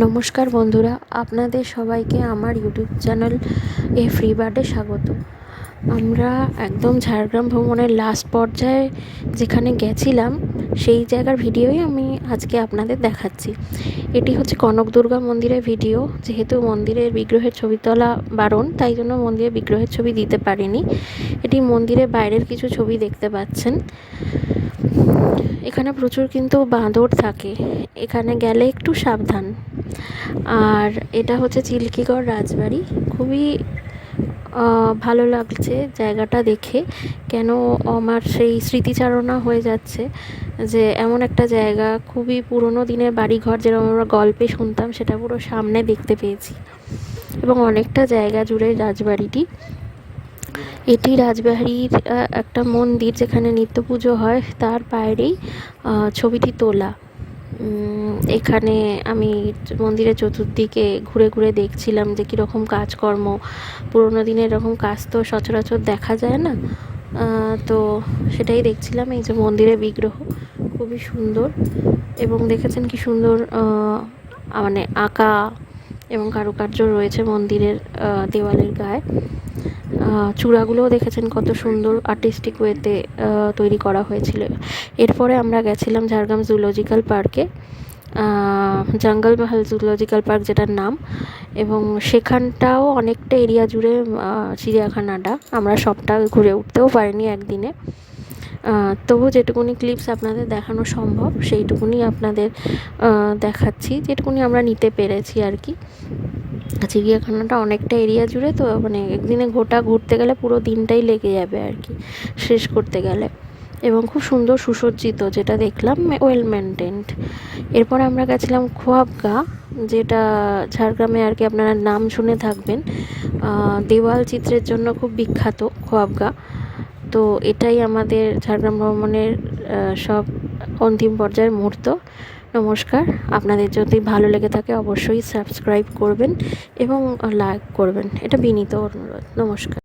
নমস্কার বন্ধুরা, আপনাদের সবাইকে আমার ইউটিউব চ্যানেল ফ্রি বার্ডে স্বাগত। আমরা একদম ঝাড়গ্রাম ভ্রমণের লাস্ট পর্যায়ে যেখানে গেছিলাম সেই জায়গার ভিডিওই আমি আজকে আপনাদের দেখাচ্ছি। এটি হচ্ছে কনক দুর্গা মন্দিরের ভিডিও। যেহেতু মন্দিরের বিগ্রহের ছবি তোলা বারণ, তাই জন্য মন্দিরের বিগ্রহের ছবি দিতে পারিনি। এটি মন্দিরের বাইরের কিছু ছবি দেখতে পাচ্ছেন। এখানে প্রচুর কিন্তু বাঁদর থাকে, এখানে গেলে একটু সাবধান। আর এটা হচ্ছে চিল্কিগড় রাজবাড়ি। খুবই ভালো লাগছে জায়গাটা দেখে, কেন আমার সেই স্মৃতিচারণা হয়ে যাচ্ছে যে এমন একটা জায়গা, খুবই পুরনো দিনের বাড়িঘর যেরকম আমরা গল্পে শুনতাম, সেটা পুরো সামনে দেখতে পেয়েছি। এবং অনেকটা জায়গা জুড়ে রাজবাড়িটি। এটি রাজবাড়ির একটা মন্দির যেখানে নিত্য পুজো হয়, তার বাইরেই ছবিটি তোলা। এখানে আমি মন্দিরের চতুর্দিকে ঘুরে ঘুরে দেখছিলাম যে কীরকম কাজকর্ম। পুরোনো দিনের এরকম কাজ তো সচরাচর দেখা যায় না, তো সেটাই দেখছিলাম। এই যে মন্দিরের বিগ্রহ খুবই সুন্দর, এবং দেখেছেন কি সুন্দর মানে আঁকা এবং কারুকার্য রয়েছে মন্দিরের দেওয়ালের গায়ে। চূড়াগুলোও দেখেছেন কত সুন্দর আর্টিস্টিক ওয়েতে তৈরি করা হয়েছিল। এরপরে আমরা গেছিলাম ঝাড়গ্রাম জুলজিক্যাল পার্কে, জঙ্গলমহল জুলজিক্যাল পার্ক যেটার নাম। এবং সেখানটাও অনেকটা এরিয়া জুড়ে চিড়িয়াখানাটা, আমরা সবটা ঘুরে উঠতেও পারিনি একদিনে। তবু যেটুকুনি ক্লিপস আপনাদের দেখানো সম্ভব সেইটুকুনি আপনাদের দেখাচ্ছি, যেটুকুনি আমরা নিতে পেরেছি আর কি। চিড়িয়াখানাটা অনেকটা এরিয়া জুড়ে, তো মানে একদিনে গোটা ঘুরতে গেলে পুরো দিনটাই লেগে যাবে আর কি শেষ করতে গেলে। এবং খুব সুন্দর সুসজ্জিত, যেটা দেখলাম ওয়েল মেনটেন্ড। এরপর আমরা গেছিলাম খোয়াবগা, যেটা ঝাড়গ্রামে আর কি আপনারা নাম শুনে থাকবেন। দেওয়াল চিত্রের জন্য খুব বিখ্যাত খোয়াবগা। তো এটাই আমাদের ঝাড়গ্রাম ভ্রমণের সব অন্তিম পর্যায়ের মুহূর্ত। নমস্কার। আপনাদের যদি ভালো লেগে থাকে অবশ্যই সাবস্ক্রাইব করবেন এবং লাইক করবেন, এটা বিনীত অনুরোধ। নমস্কার।